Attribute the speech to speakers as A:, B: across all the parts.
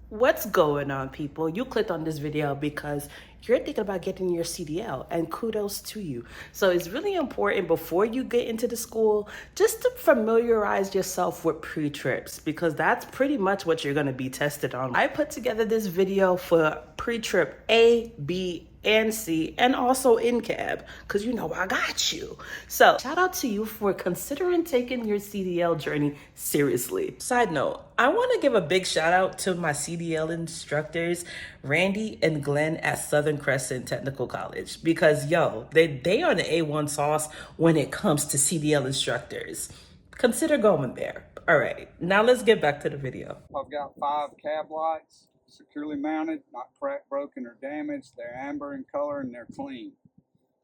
A: What's going on, people? You clicked on this video because you're thinking about getting your CDL, and kudos to you. So it's really important before you get into the school just to familiarize yourself with pre-trips, because that's pretty much what you're going to be tested on. I put together this video for pre-trip A, B, and C, and also in cab, because you know I got you. So shout out to you for considering taking your CDL journey seriously. Side note, I want to give a big shout out to my CDL instructors, Randy and Glenn at Southern Crescent Technical College, because they are the A1 sauce when it comes to CDL instructors. Consider going there. All right, now let's get back to the video.
B: I've got 5 cab lights, securely mounted, not cracked, broken, or damaged. They're amber in color and they're clean.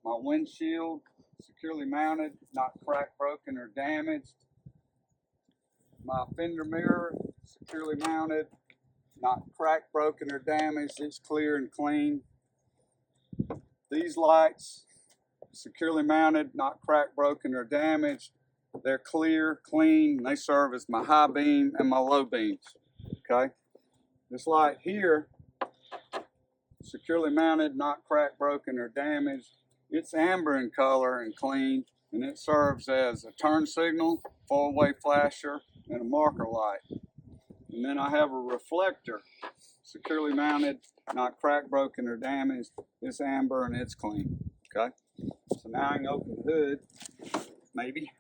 B: My windshield, securely mounted, not cracked, broken, or damaged. My fender mirror, securely mounted, not cracked, broken, or damaged. It's clear and clean. These lights, securely mounted, not cracked, broken, or damaged. They're clear, clean, and they serve as my high beam and my low beams. Okay. This light here, securely mounted, not cracked, broken, or damaged. It's amber in color and clean, and it serves as a turn signal, four-way flasher, and a marker light. And then I have a reflector, securely mounted, not cracked, broken, or damaged. It's amber and it's clean. Okay. So now I can open the hood, maybe.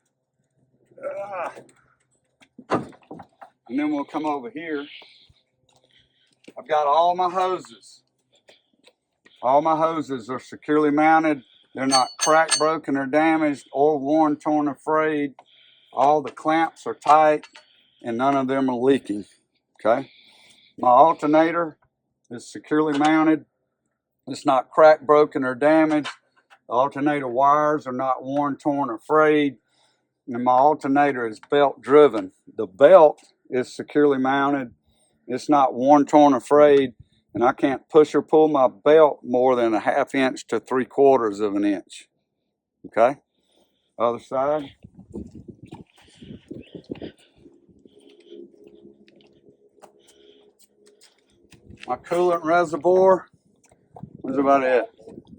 B: And then we'll come over here. I've got all my hoses. All my hoses are securely mounted. They're not cracked, broken, or damaged, or worn, torn, or frayed. All the clamps are tight, and none of them are leaking. Okay. My alternator is securely mounted. It's not cracked, broken, or damaged. The alternator wires are not worn, torn, or frayed. And my alternator is belt driven. The belt is securely mounted. It's not worn, torn, or frayed, and I can't push or pull my belt more than a 1/2 inch to 3/4 of an inch. Okay? Other side. My coolant reservoir. That's about it.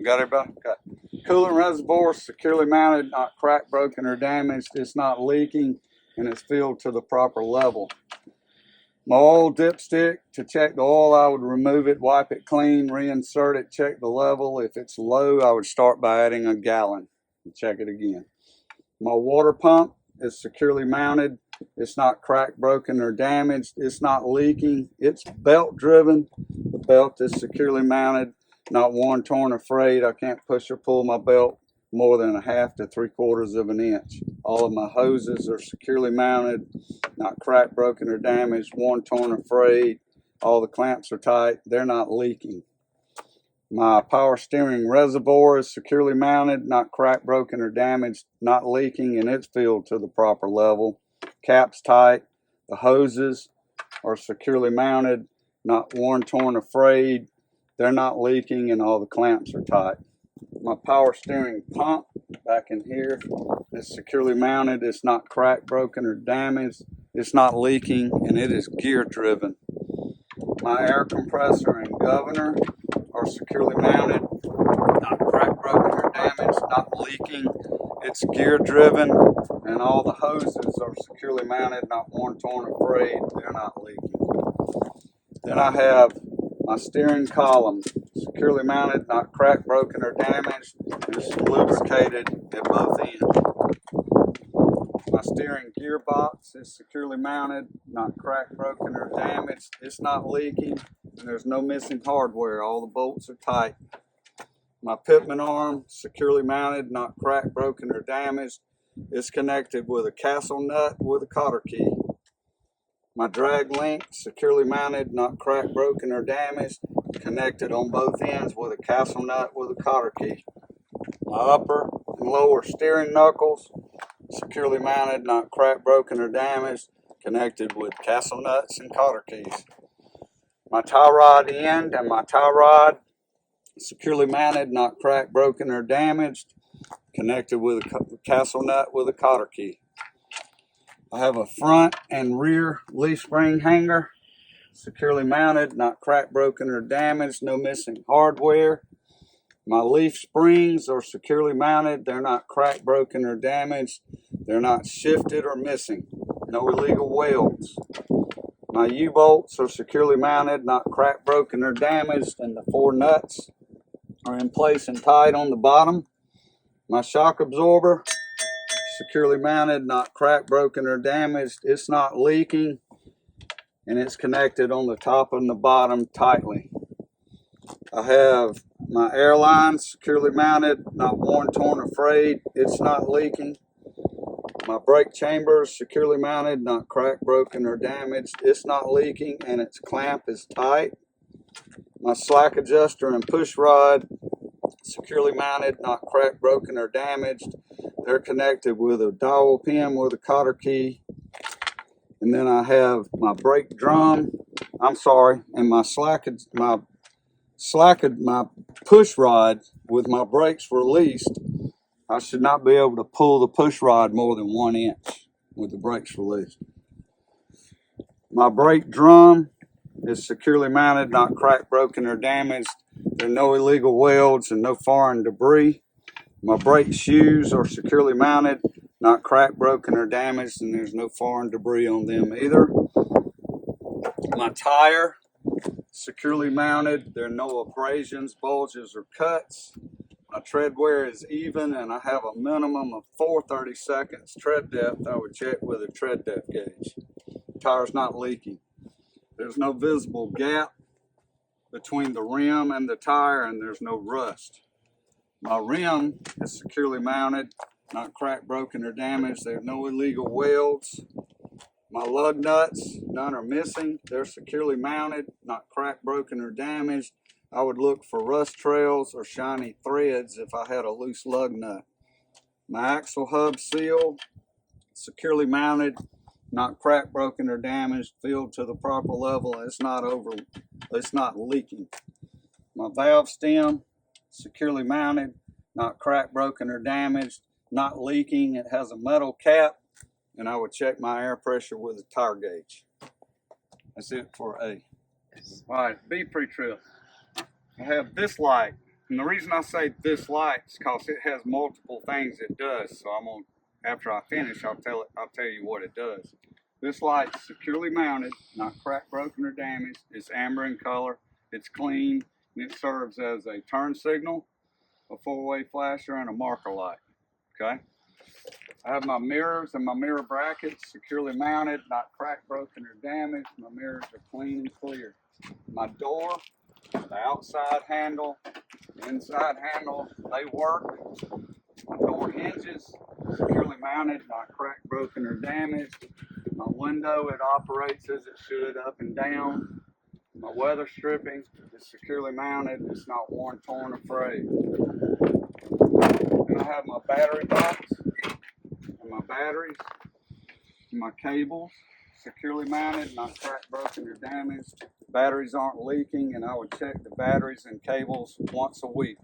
B: Got everybody? Okay. Coolant reservoir, securely mounted, not cracked, broken, or damaged. It's not leaking, and it's filled to the proper level. My oil dipstick, to check the oil, I would remove it, wipe it clean, reinsert it, check the level. If it's low, I would start by adding a gallon and check it again. My water pump is securely mounted. It's not cracked, broken, or damaged. It's not leaking. It's belt driven. The belt is securely mounted, not worn, torn, or frayed. I can't push or pull my belt more than a 1/2 to 3/4 of an inch. All of my hoses are securely mounted, not cracked, broken, or damaged, worn, torn, or frayed. All the clamps are tight. They're not leaking. My power steering reservoir is securely mounted, not cracked, broken, or damaged, not leaking, and it's filled to the proper level. Cap's tight. The hoses are securely mounted, not worn, torn, or frayed. They're not leaking, and all the clamps are tight. My power steering pump back in here is securely mounted. It's not cracked, broken, or damaged. It's not leaking, and it is gear driven. My air compressor and governor are securely mounted, not cracked, broken, or damaged, not leaking. It's gear driven, and all the hoses are securely mounted, not worn, torn, or frayed. They're not leaking. Then I have my steering column, securely mounted, not cracked, broken, or damaged. It's lubricated at both ends. My steering gearbox is securely mounted, not cracked, broken, or damaged. It's not leaking, and there's no missing hardware. All the bolts are tight. My pitman arm, securely mounted, not cracked, broken, or damaged. It's connected with a castle nut with a cotter key. My drag link, securely mounted, not cracked, broken, or damaged, connected on both ends with a castle nut with a cotter key. My upper and lower steering knuckles, securely mounted, not cracked, broken, or damaged, connected with castle nuts and cotter keys. My tie rod end and my tie rod, securely mounted, not cracked, broken, or damaged, connected with a castle nut with a cotter key. I have a front and rear leaf spring hanger, securely mounted, not cracked, broken, or damaged, no missing hardware. My leaf springs are securely mounted. They're not cracked, broken, or damaged. They're not shifted or missing. No illegal welds. My U-bolts are securely mounted, not cracked, broken, or damaged, and the 4 nuts are in place and tight on the bottom. My shock absorber, securely mounted, not cracked, broken, or damaged. It's not leaking, and it's connected on the top and the bottom tightly. I have my airline securely mounted, not worn, torn, or frayed. It's not leaking. My brake chamber is securely mounted, not cracked, broken, or damaged. It's not leaking, and its clamp is tight. My slack adjuster and push rod, securely mounted, not cracked, broken, or damaged. They're connected with a dowel pin with a cotter key. And then I have my brake drum, and my push rod with my brakes released. I should not be able to pull the push rod more than 1 inch with the brakes released. My brake drum is securely mounted, not cracked, broken, or damaged. There are no illegal welds and no foreign debris. My brake shoes are securely mounted, not cracked, broken, or damaged, and there's no foreign debris on them either. My tire, securely mounted. There are no abrasions, bulges, or cuts. My tread wear is even, and I have a minimum of 4/32 tread depth. I would check with a tread depth gauge. The tire's not leaking. There's no visible gap between the rim and the tire, and there's no rust. My rim is securely mounted, not cracked, broken, or damaged. There are no illegal welds. My lug nuts, none are missing. They're securely mounted, not cracked, broken, or damaged. I would look for rust trails or shiny threads if I had a loose lug nut. My axle hub seal, securely mounted, not cracked, broken, or damaged, filled to the proper level. It's not leaking. My valve stem, securely mounted, not cracked, broken, or damaged, not leaking. It has a metal cap, and I would check my air pressure with a tire gauge. That's it for A. All right, B pre-trip. I have this light, and the reason I say this light is because it has multiple things it does. So after I finish, I'll tell you what it does. This light's securely mounted, not cracked, broken, or damaged. It's amber in color. It's clean, and it serves as a turn signal, a 4-way flasher, and a marker light. Okay. I have my mirrors and my mirror brackets securely mounted, not cracked, broken, or damaged. My mirrors are clean and clear. My door, the outside handle, the inside handle, they work. My door hinges, securely mounted, not cracked, broken, or damaged. My window, it operates as it should, up and down. My weather stripping is securely mounted. It's not worn, torn, or frayed. And I have my battery box and my batteries and my cables securely mounted, not cracked, broken, or damaged. Batteries aren't leaking, and I would check the batteries and cables once a week.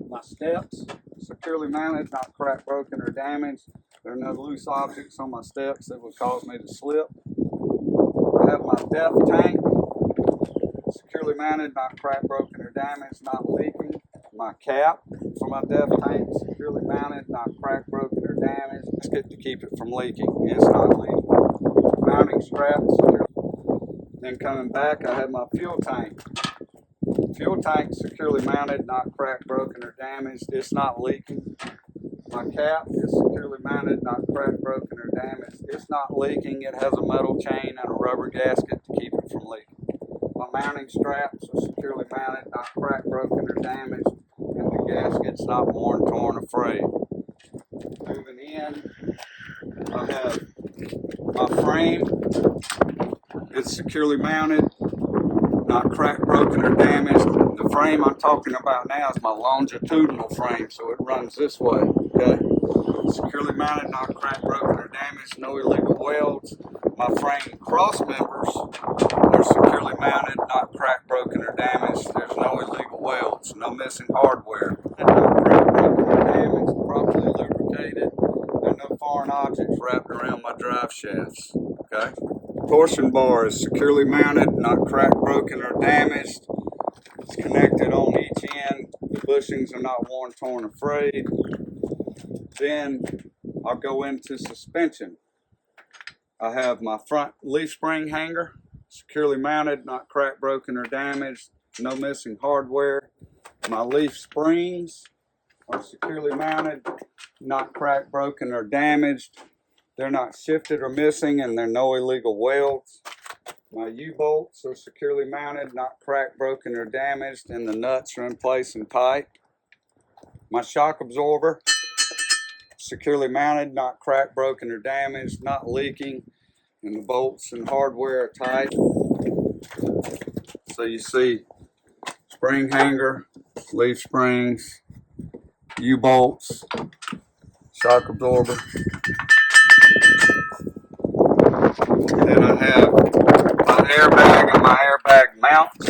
B: My steps, securely mounted, not cracked, broken, or damaged. There are no loose objects on my steps that would cause me to slip. I have my depth tank, securely mounted, not cracked, broken, or damaged, not leaking. My cap for my depth tank, securely mounted, not cracked, broken, or damaged. Gasket to keep it from leaking. It's not leaking. Mounting straps. Then coming back, I have my fuel tank. Fuel tank securely mounted, not cracked, broken, or damaged. It's not leaking. My cap is securely mounted, not cracked, broken, or damaged. It's not leaking. It has a metal chain and a rubber gasket to keep it from leaking. My mounting straps are securely mounted, not cracked, broken, or damaged. And the gasket's not worn, torn, or frayed. Moving in, I have my frame. It's securely mounted, not cracked, broken, or damaged. The frame I'm talking about now is my longitudinal frame, so it runs this way, okay? Securely mounted, not cracked, broken, or damaged, no illegal welds. My frame cross members are securely mounted, not cracked, broken, or damaged. There's no illegal welds, no missing hardware, and not cracked, broken, or damaged, properly lubricated. There are no foreign objects wrapped around my drive shafts, okay? Torsion ignition bar is securely mounted, not cracked, broken, or damaged. It's connected on each end. The bushings are not worn, torn, or frayed. Then I'll go into suspension. I have my front leaf spring hanger, securely mounted, not cracked, broken, or damaged. No missing hardware. My leaf springs are securely mounted, not cracked, broken, or damaged. They're not shifted or missing, and there are no illegal welds. My U-bolts are securely mounted, not cracked, broken, or damaged, and the nuts are in place and tight. My shock absorber, securely mounted, not cracked, broken, or damaged, not leaking, and the bolts and hardware are tight. So you see spring hanger, leaf springs, U-bolts, shock absorber. Then I have my airbag and my airbag mounts.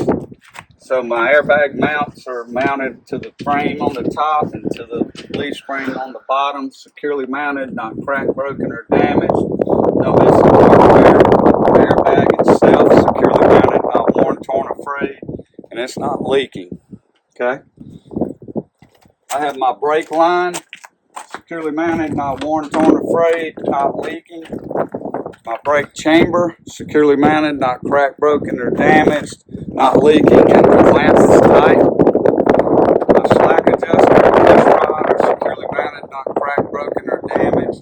B: So my airbag mounts are mounted to the frame on the top and to the leaf spring on the bottom, securely mounted, not cracked, broken, or damaged. No missing hardware. The airbag itself securely mounted, not worn, torn, or frayed, and it's not leaking. Okay. I have my brake line securely mounted, not worn, torn, or frayed, not leaking. My brake chamber securely mounted, not cracked, broken, or damaged, not leaking, and the clamp is tight. My slack adjuster and push rod are securely mounted, not cracked, broken, or damaged.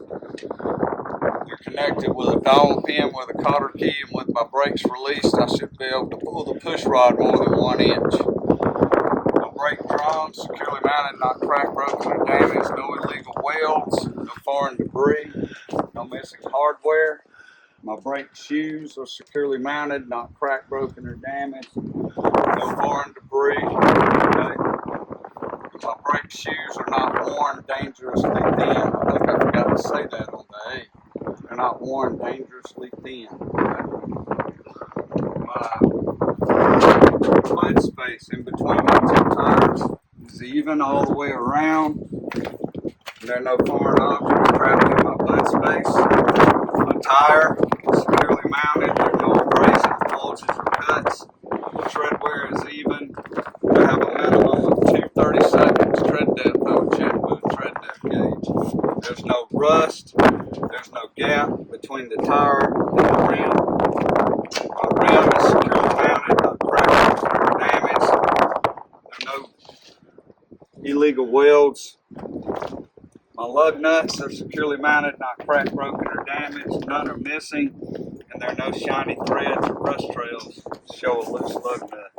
B: They're connected with a dowel pin with a cotter key, and with my brakes released, I should be able to pull the push rod more than 1 inch. My brake drum securely mounted, not cracked, broken, or damaged. No illegal welds, no foreign debris, no missing hardware. My brake shoes are securely mounted, not cracked, broken, or damaged. No foreign debris. Okay. My brake shoes are not worn dangerously thin. I think I forgot to say that on the A. They're not worn dangerously thin. My mud space in between my two tires is even all the way around. There are no foreign objects trapped in my mud space. My tire is securely mounted. There are no abrasive bulges or cuts. The tread wear is even. I have a minimum of 2 30-second tread depth on check with a tread depth gauge. There's no rust. There's no gap between the tire and the rim. My rim is securely mounted, not cracked or damaged. There are no illegal welds. My lug nuts are securely mounted, not cracked, broken, or damaged. None are missing, and there are no shiny threads or rust trails to show a loose lug nut.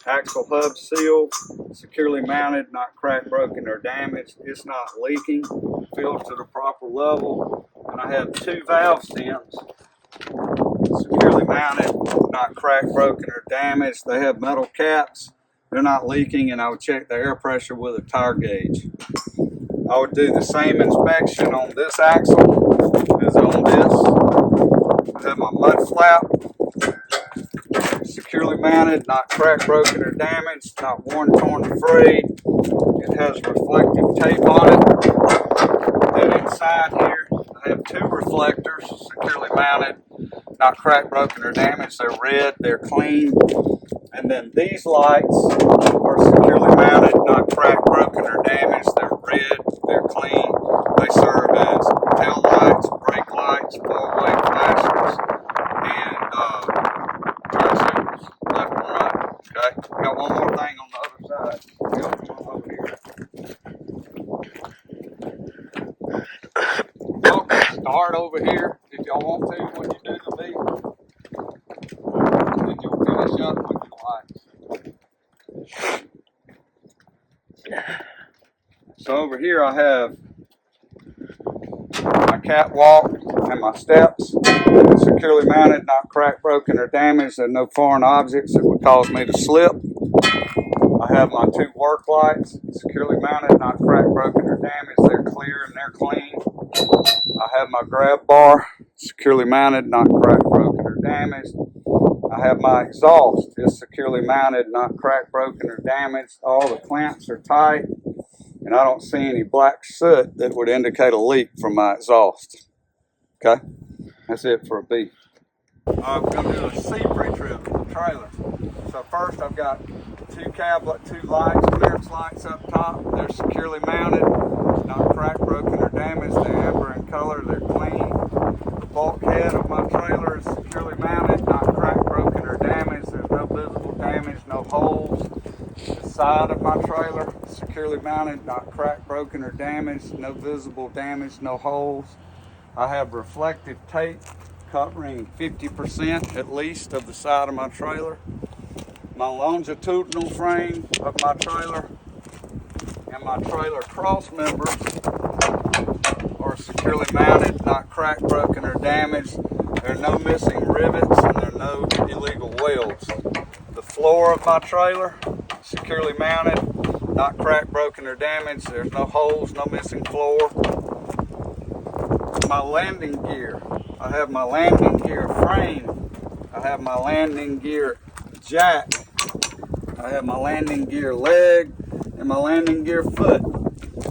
B: Axle hub seal, securely mounted, not cracked, broken, or damaged. It's not leaking, filled to the proper level. And I have 2 valve stems, securely mounted, not cracked, broken, or damaged. They have metal caps. They're not leaking, and I would check the air pressure with a tire gauge. I would do the same inspection on this axle as on this. I have my mud flap, securely mounted, not cracked, broken, or damaged, not worn, torn, or frayed. It has reflective tape on it. Then inside here, I have 2 reflectors, securely mounted, not cracked, broken, or damaged. They're red, they're clean. And then these lights are securely mounted, not cracked, broken, or damaged. They're red, they're clean. They serve as tail lights, brake lights, four-way flashers, and turn signals, left and right. Okay, got one more thing on the other side. Go over here. Y'all can start over here if y'all want to when you do the beat. Then you'll finish up with your lights. So over here I have my catwalk and my steps, securely mounted, not cracked, broken, or damaged. There are no foreign objects that would cause me to slip. I have my 2 work lights, securely mounted, not cracked, broken, or damaged. They're clear and they're clean. I have my grab bar, securely mounted, not cracked, broken, or damaged. I have my exhaust, it's securely mounted, not cracked, broken, or damaged. All the clamps are tight, and I don't see any black soot that would indicate a leak from my exhaust. Okay, that's it for a B. We're going to do a C pre-trip trailer. So first I've got two lights, clearance lights up top. They're securely mounted, not cracked, broken, or damaged. They're amber in color, they're clean. The bulkhead of my trailer is securely mounted, not cracked, broken, or damaged. There's no visible damage, no holes. The side of my trailer, securely mounted, not cracked, broken, or damaged. No visible damage, no holes. I have reflective tape covering 50% at least of the side of my trailer. My longitudinal frame of my trailer and my trailer cross members are securely mounted, not cracked, broken, or damaged. There are no missing rivets and there are no illegal welds. The floor of my trailer, securely mounted, not cracked, broken, or damaged. There's no holes, no missing floor. My landing gear. I have my landing gear frame. I have my landing gear jack. I have my landing gear leg and my landing gear foot.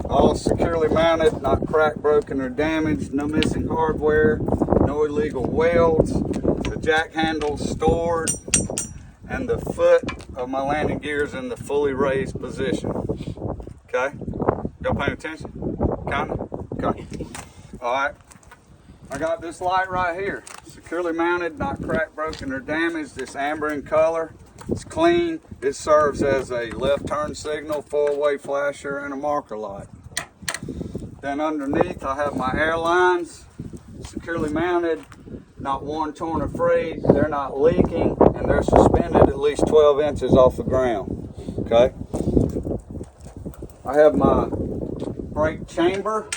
B: All securely mounted, not cracked, broken, or damaged. No missing hardware, no illegal welds. The jack handle's stored and the foot of my landing gear is in the fully raised position. Okay? Y'all paying attention? Kinda? Okay. All right. I got this light right here, securely mounted, not cracked, broken, or damaged. It's amber in color. It's clean. It serves as a left turn signal, four-way flasher, and a marker light. Then underneath, I have my airlines, securely mounted, not worn, torn, or frayed. They're not leaking, and they're suspended at least 12 inches off the ground. Okay. I have my brake chamber,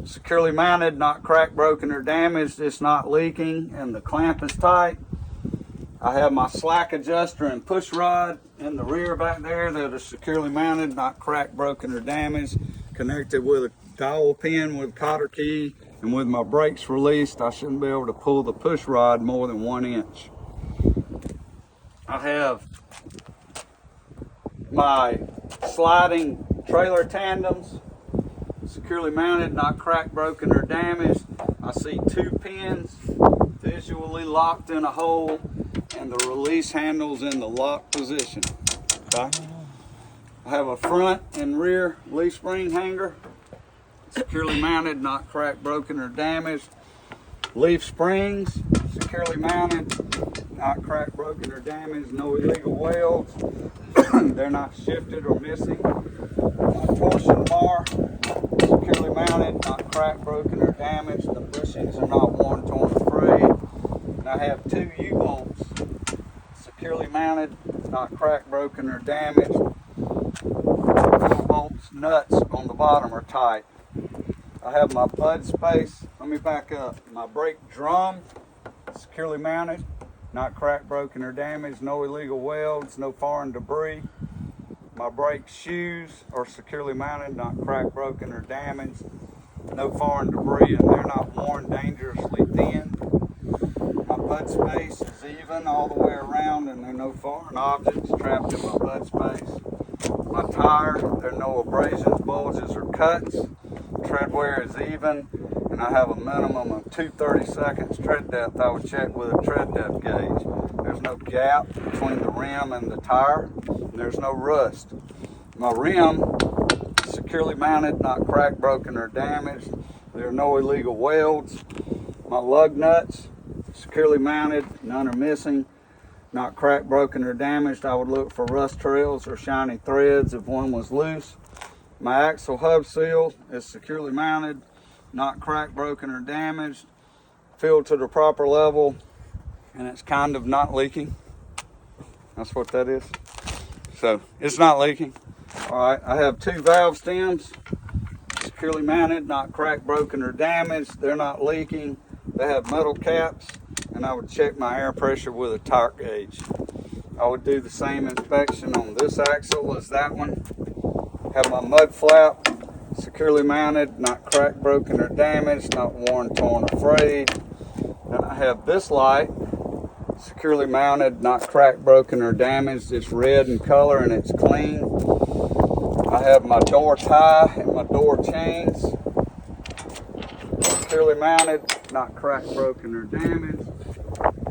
B: securely mounted, not cracked, broken, or damaged. It's not leaking and the clamp is tight. I have my slack adjuster and push rod in the rear back there that are securely mounted, not cracked, broken, or damaged. Connected with a dowel pin with cotter key, and with my brakes released, I shouldn't be able to pull the push rod more than 1 inch. I have my sliding trailer tandems, securely mounted, not cracked, broken, or damaged. I see 2 pins visually locked in a hole and the release handles in the lock position. Okay. I have a front and rear leaf spring hanger, securely mounted, not cracked, broken, or damaged. Leaf springs, securely mounted, not cracked, broken, or damaged. No illegal welds. They're not shifted or missing. My torsion bar, securely mounted, not cracked, broken, or damaged. The bushings are not worn, torn, or frayed. And I have 2 U-bolts, securely mounted, not cracked, broken, or damaged. The bolts nuts on the bottom are tight. I have my bud space. Let me back up. My brake drum, securely mounted, not cracked, broken, or damaged. No illegal welds, no foreign debris. My brake shoes are securely mounted, not cracked, broken, or damaged. No foreign debris, and they're not worn dangerously thin. My bud space is even all the way around, and there are no foreign objects trapped in my bud space. My tire, there are no abrasions, bulges, or cuts. Tread wear is even, and I have a minimum of 2/32 tread depth. I would check with a tread depth gauge. There's no gap between the rim and the tire, and there's no rust. My rim, securely mounted, not cracked, broken, or damaged. There are no illegal welds. My lug nuts, securely mounted, none are missing, not cracked, broken, or damaged. I would look for rust trails or shiny threads if one was loose. My axle hub seal is securely mounted, not cracked, broken, or damaged, filled to the proper level, and it's kind of not leaking. That's what that is. So it's not leaking. All right, I have 2 valve stems, securely mounted, not cracked, broken, or damaged. They're not leaking. They have metal caps, and I would check my air pressure with a torque gauge. I would do the same inspection on this axle as that one. Have my mud flap, securely mounted, not cracked, broken, or damaged, not worn, torn, or frayed. And I have this light, securely mounted, not cracked, broken, or damaged. It's red in color and it's clean. I have my door tie and my door chains, securely mounted, not cracked, broken, or damaged.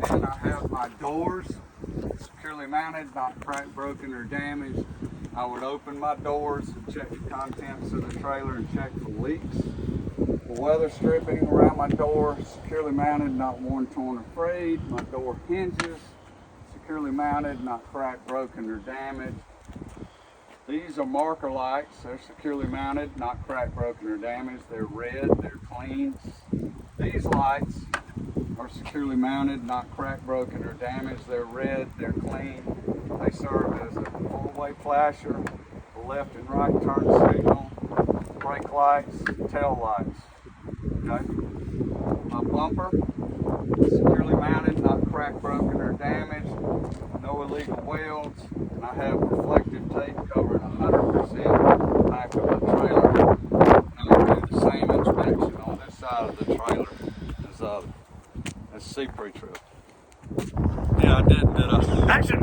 B: And I have my doors securely mounted, not cracked, broken, or damaged. I would open my doors and check the contents of the trailer and check for leaks. The weather stripping around my door, securely mounted, not worn, torn, or frayed. My door hinges, securely mounted, not cracked, broken, or damaged. These are marker lights. They're securely mounted, not cracked, broken, or damaged. They're red, they're clean. These lights are securely mounted, not cracked, broken, or damaged. They're red, they're clean. They serve as a four-way flasher, a left and right turn signal, brake lights, tail lights. Okay? My bumper, securely mounted, not cracked, broken, or damaged. No illegal welds. And I have reflective tape covering 100% the back of the trailer. And I'll do the same inspection on this side of the trailer as PRETRIP. Yeah, I did, Action!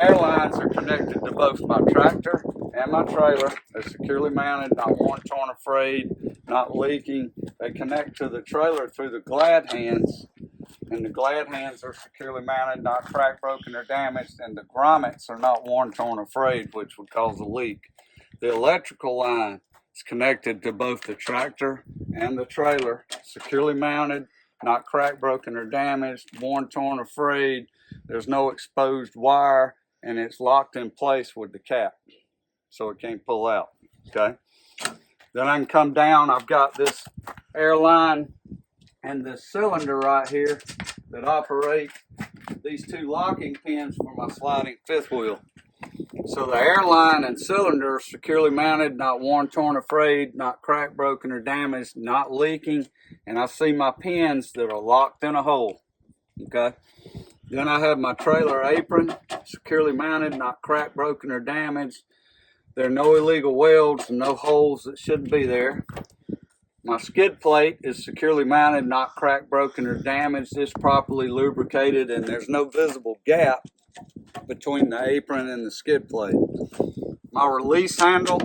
B: Airlines are connected to both my tractor and my trailer. They're securely mounted, not worn, torn, or frayed, not leaking. They connect to the trailer through the glad hands, and the glad hands are securely mounted, not cracked, broken, or damaged, and the grommets are not worn, torn, or frayed, which would cause a leak. The electrical line is connected to both the tractor and the trailer, securely mounted, not cracked, broken, or damaged, worn, torn, or frayed. There's no exposed wire, and it's locked in place with the cap, so it can't pull out, okay? Then I can come down. I've got this airline and this cylinder right here that operate these two locking pins for my sliding fifth wheel. So the airline and cylinder are securely mounted, not worn, torn, or frayed, not cracked, broken, or damaged, not leaking, and I see my pins that are locked in a hole, okay? Then I have my trailer apron, securely mounted, not cracked, broken, or damaged. There are no illegal welds and no holes that shouldn't be there. My skid plate is securely mounted, not cracked, broken, or damaged. It's properly lubricated, and there's no visible gap between the apron and the skid plate. My release handle,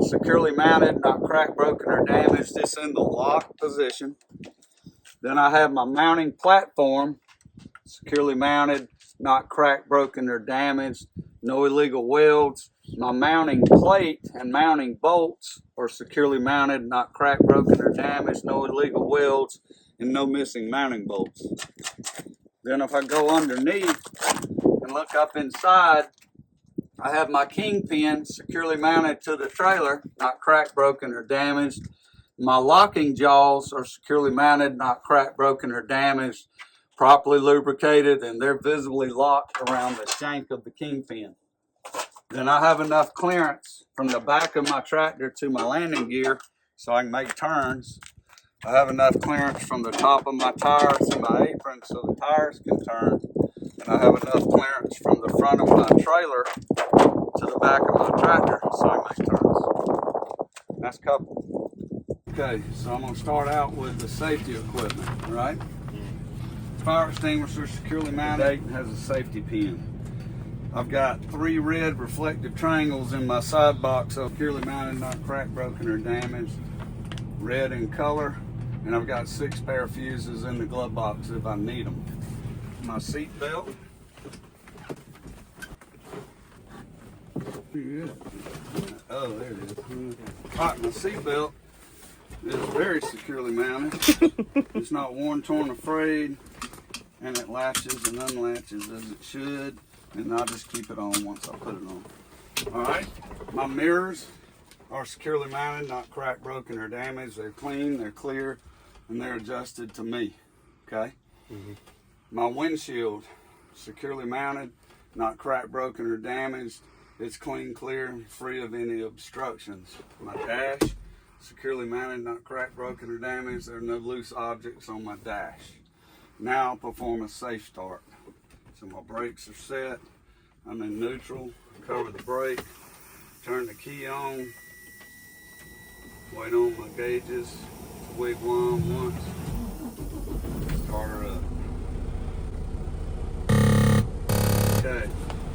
B: securely mounted, not cracked, broken, or damaged. It's in the locked position. Then I have my mounting platform, securely mounted, not cracked, broken, or damaged. No illegal welds. My mounting plate and mounting bolts are securely mounted, not cracked, broken, or damaged. No illegal welds and no missing mounting bolts. Then if I go underneath and look up inside, I have my kingpin securely mounted to the trailer, not cracked, broken, or damaged. My locking jaws are securely mounted, not cracked, broken, or damaged, properly lubricated, and they're visibly locked around the shank of the kingpin. Then I have enough clearance from the back of my tractor to my landing gear so I can make turns. I have enough clearance from the top of my tire to my apron so the tires can turn. And I have enough clearance from the front of my trailer to the back of my tractor so I can make turns. That's coupled. Okay, so I'm going to start out with the safety equipment, all right? Fire extinguisher securely mounted and has a safety pin. I've got 3 red reflective triangles in my side box, so securely mounted, not cracked, broken, or damaged. Red in color, and I've got 6 pair of fuses in the glove box if I need them. My seat belt. Oh, there it is. All right, my seat belt is very securely mounted. It's not worn, torn, or frayed, and it latches and unlatches as it should. And I'll just keep it on once I put it on. All right, my mirrors are securely mounted, not cracked, broken, or damaged. They're clean, they're clear, and they're adjusted to me, okay? My windshield, securely mounted, not cracked, broken, or damaged. It's clean, clear, free of any obstructions. My dash, securely mounted, not cracked, broken, or damaged. There are no loose objects on my dash. Now I'll perform a safe start. So my brakes are set. I'm in neutral. Cover the brake. Turn the key on. Wait on my gauges. Wigwam once. Start her up. Okay.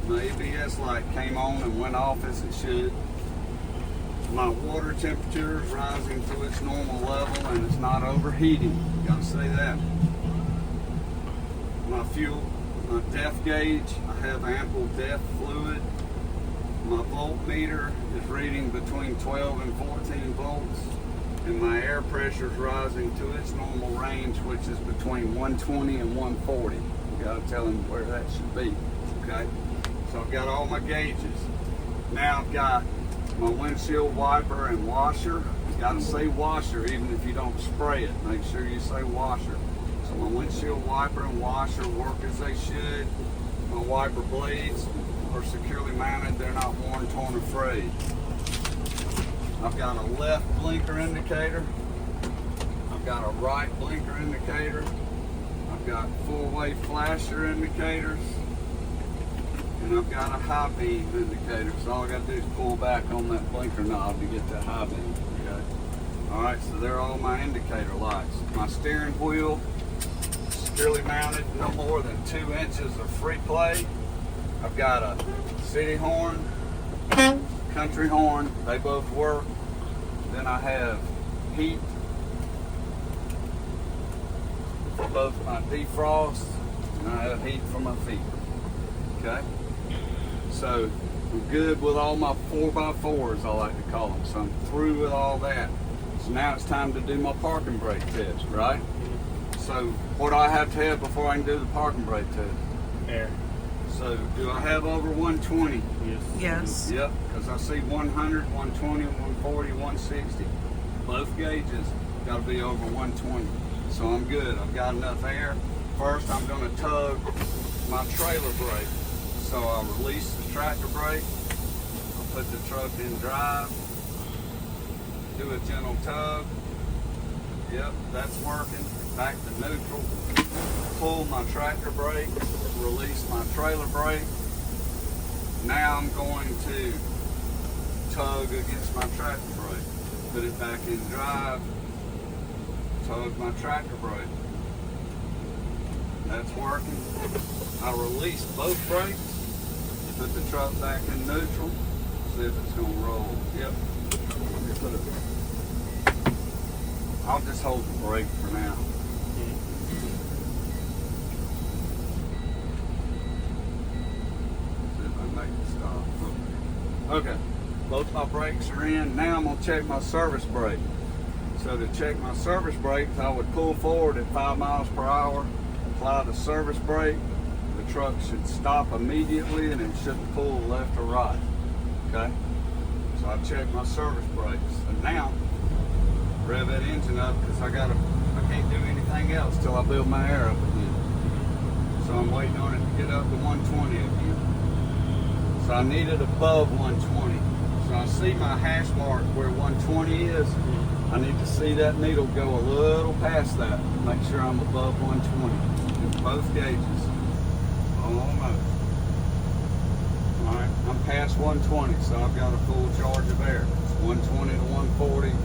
B: My ABS light came on and went off as it should. My water temperature is rising to its normal level and it's not overheating. Gotta say that. my fuel, my depth gauge. I have ample depth fluid. My voltmeter is reading between 12 and 14 volts, and my air pressure is rising to its normal range, which is between 120 and 140. You gotta tell him where that should be, okay? So I've got all my gauges. Now I've got my windshield wiper and washer. You gotta say washer even if you don't spray it. Make sure you say washer. So my windshield wiper and washer work as they should. My wiper blades are securely mounted. They're not worn, torn, or frayed. I've got a left blinker indicator. I've got a right blinker indicator. I've got four-way flasher indicators. And I've got a high beam indicator. So all I gotta do is pull back on that blinker knob to get that high beam, okay? All right, so they're all my indicator lights. My steering wheel, securely mounted, no more than 2 inches of free play. I've got a city horn, country horn, they both work. Then I have heat for both my defrost, and I have heat for my feet, okay? So I'm good with all my 4x4s, I like to call them. So I'm through with all that. So now it's time to do my parking brake test, right? So what do I have to have before I can do the parking brake test?
C: Air.
B: So do I have over 120?
C: Yes.
A: Yes.
B: Yep, because I see 100, 120, 140, 160. Both gauges got to be over 120. So I'm good. I've got enough air. First, I'm going to tug my trailer brake. So I'll release the tractor brake. I'll put the truck in drive. Do a gentle tug. Yep, that's working. Back to neutral. Pull my tractor brake. Release my trailer brake. Now I'm going to tug against my tractor brake. Put it back in drive. Tug my tractor brake. That's working. I release both brakes. Put the truck back in neutral. See if it's going to roll. Yep. Let me put it. I'll just hold the brake for now. See if I make it stop. Okay. Both my brakes are in. Now I'm going to check my service brake. So to check my service brake, I would pull forward at 5 miles per hour, apply the service brake. The truck should stop immediately and it shouldn't pull left or right. Okay? So I check my service brakes. And now, rev that engine up because I can't do anything else till I build my air up again. So I'm waiting on it to get up to 120 again. So I need it above 120. So I see my hash mark where 120 is. I need to see that needle go a little past that. Make sure I'm above 120 in both gauges. Almost. All right, I'm past 120, so I've got a full charge of air. It's 120 to 140 is a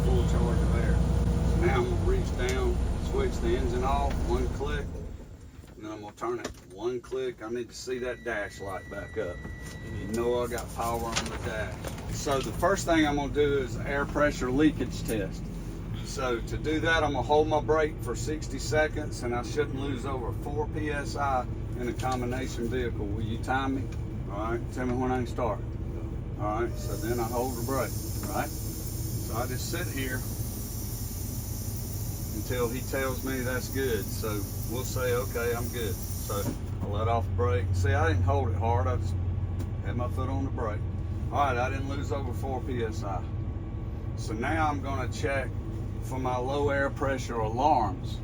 B: full charge of air. So now I'm gonna reach down, switch the engine off, one click, and then I'm gonna turn it one click. I need to see that dash light back up. You know I got power on the dash. So the first thing I'm gonna do is air pressure leakage test. So to do that, I'm gonna hold my brake for 60 seconds and I shouldn't lose over 4 PSI in a combination vehicle. Will you time me? All right, tell me when I can start. All right, so then I hold the brake, right? So I just sit here until he tells me that's good. So we'll say, okay, I'm good. So I let off the brake. See, I didn't hold it hard, I just had my foot on the brake. All right, I didn't lose over 4 PSI. So now I'm gonna check for my low air pressure alarms.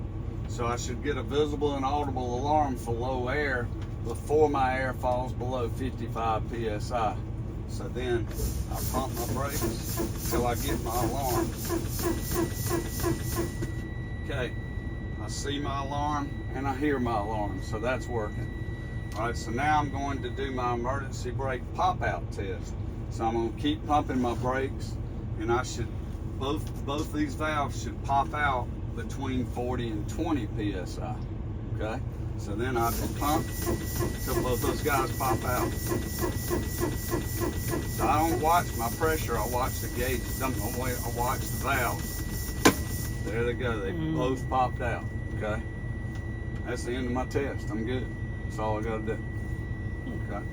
B: So I should get a visible and audible alarm for low air before my air falls below 55 PSI. So then I pump my brakes till I get my alarm. Okay, I see my alarm and I hear my alarm, so that's working. All right, so now I'm going to do my emergency brake pop-out test. So I'm gonna keep pumping my brakes and I should, both these valves should pop out between 40 and 20 PSI, okay? So then I can pump until both those guys pop out. So I don't watch my pressure, I watch the gauges. I watch the valves. There they go, they both popped out, okay? That's the end of my test. I'm good. That's all I got to do. Okay.